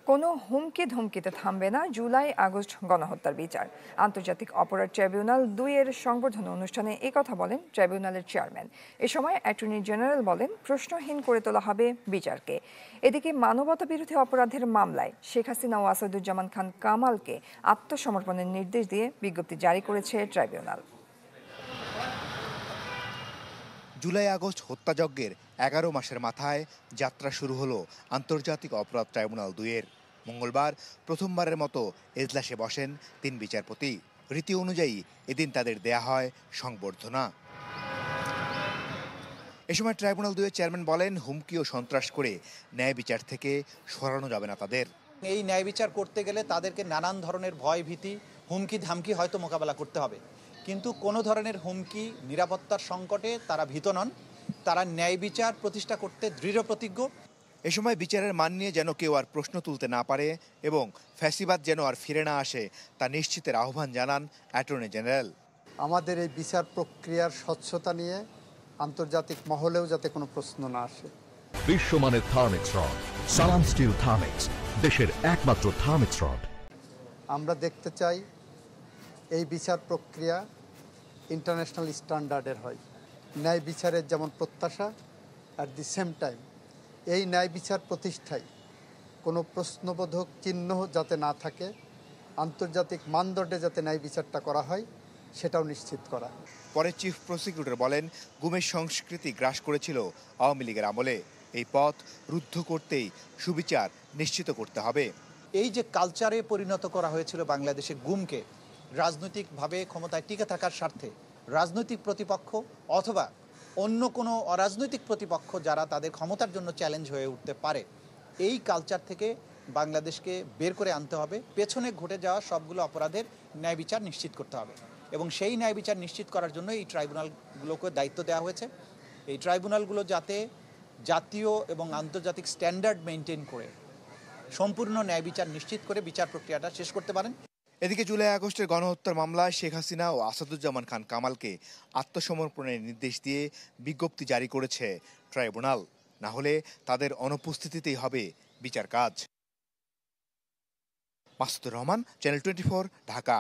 কোনো হুমকি ধমকিতে থামবে না জুলাই আগস্ট গণহত্যার বিচার। আন্তর্জাতিক অপরাধ ট্রাইব্যুনাল ২ এর সংবর্ধনা অনুষ্ঠানে কথা বলেন ট্রাইব্যুনালের চেয়ারম্যান। এ সময় অ্যাটর্নি জেনারেল বলেন, প্রশ্নহীন করে তোলা হবে বিচারকে। এদিকে মানবতা বিরোধী অপরাধের মামলায় শেখ হাসিনা ও আসাদুজ্জামান খান কামালকে আত্মসমর্পণের নির্দেশ দিয়ে বিজ্ঞপ্তি জারি করেছে ট্রাইব্যুনাল। জুলাই আগস্ট হত্যাযজ্ঞের ১১ মাসের মাথায় যাত্রা শুরু হলো আন্তর্জাতিক অপরাধ ট্রাইব্যুনাল ২ এর। মঙ্গলবার প্রথমবারের মতো এজলাসে বসেন ৩ বিচারপতি। রীতি অনুযায়ী এদিন তাদের দেয়া হয় সংবর্ধনা। এ সময় ট্রাইব্যুনাল ২ এর চেয়ারম্যান বলেন, হুমকি ও সন্ত্রাস করে ন্যায় বিচার থেকে সরানো যাবে না তাদের। এই ন্যায় বিচার করতে গেলে তাদেরকে নানান ধরনের ভয় ভীতি, হুমকি ধামকি হয়তো মোকাবেলা করতে হবে, কিন্তু কোনো ধরনের হুমকি, নিরাপত্তার সংকটে তারা ভীত নন। তারা ন্যায় বিচার প্রতিষ্ঠা করতে দৃঢ় প্রতিজ্ঞ। এ সময় বিচারের মান নিয়ে যেন কেউ আর প্রশ্ন তুলতে না পারে এবং ফ্যাসিবাদ যেন আর ফিরে না আসে তা নিশ্চিতের আহ্বান জানান অ্যাটর্নি জেনারেল। আমাদের এই বিচার প্রক্রিয়ার স্বচ্ছতা নিয়ে আন্তর্জাতিক মহলেও যাতে কোনো প্রশ্ন না আসে। বিশ্বমানের থার্মিক্স রড, সালাম স্টিল থার্মিক্স, দেশের একমাত্র থার্মিক্স রড। আমরা দেখতে চাই এই বিচার প্রক্রিয়া ইন্টারন্যাশনাল স্ট্যান্ডার্ডের হয়। ন্যায় বিচারের যেমন প্রত্যাশা, অ্যাট দি সেম টাইম এই ন্যায় বিচার প্রতিষ্ঠায় কোনো প্রশ্নবোধক চিহ্ন যাতে না থাকে, আন্তর্জাতিক মানদণ্ডে যাতে ন্যায় বিচারটা করা হয় সেটাও নিশ্চিত করা। পরে চিফ প্রসিকিউটর বলেন, গুমের সংস্কৃতি গ্রাস করেছিল আওয়ামী লীগের আমলে। এই পথ রুদ্ধ করতেই সুবিচার নিশ্চিত করতে হবে। এই যে কালচারে পরিণত করা হয়েছিল বাংলাদেশে গুমকে, রাজনৈতিকভাবে ক্ষমতায় টিকে থাকার স্বার্থে রাজনৈতিক প্রতিপক্ষ অথবা অন্য কোনো অরাজনৈতিক প্রতিপক্ষ যারা তাদের ক্ষমতার জন্য চ্যালেঞ্জ হয়ে উঠতে পারে, এই কালচার থেকে বাংলাদেশকে বের করে আনতে হবে। পেছনে ঘটে যাওয়া সবগুলো অপরাধের ন্যায় বিচার নিশ্চিত করতে হবে এবং সেই ন্যায় বিচার নিশ্চিত করার জন্য এই ট্রাইব্যুনালগুলোকে দায়িত্ব দেওয়া হয়েছে। এই ট্রাইব্যুনালগুলো যাতে জাতীয় এবং আন্তর্জাতিক স্ট্যান্ডার্ড মেনটেন করে সম্পূর্ণ ন্যায় বিচার নিশ্চিত করে বিচার প্রক্রিয়াটা শেষ করতে পারেন। এদিকে জুলাই আগস্টের গণহত্যার মামলায় শেখ হাসিনা ও আসাদুজ্জামান খান কামালকে আত্মসমর্পণের নির্দেশ দিয়ে বিজ্ঞপ্তি জারি করেছে ট্রাইব্যুনাল। না হলে তাদের অনুপস্থিতিতেই হবে বিচার কাজ। মাসুদুর রহমান, চ্যানেল 24, ঢাকা।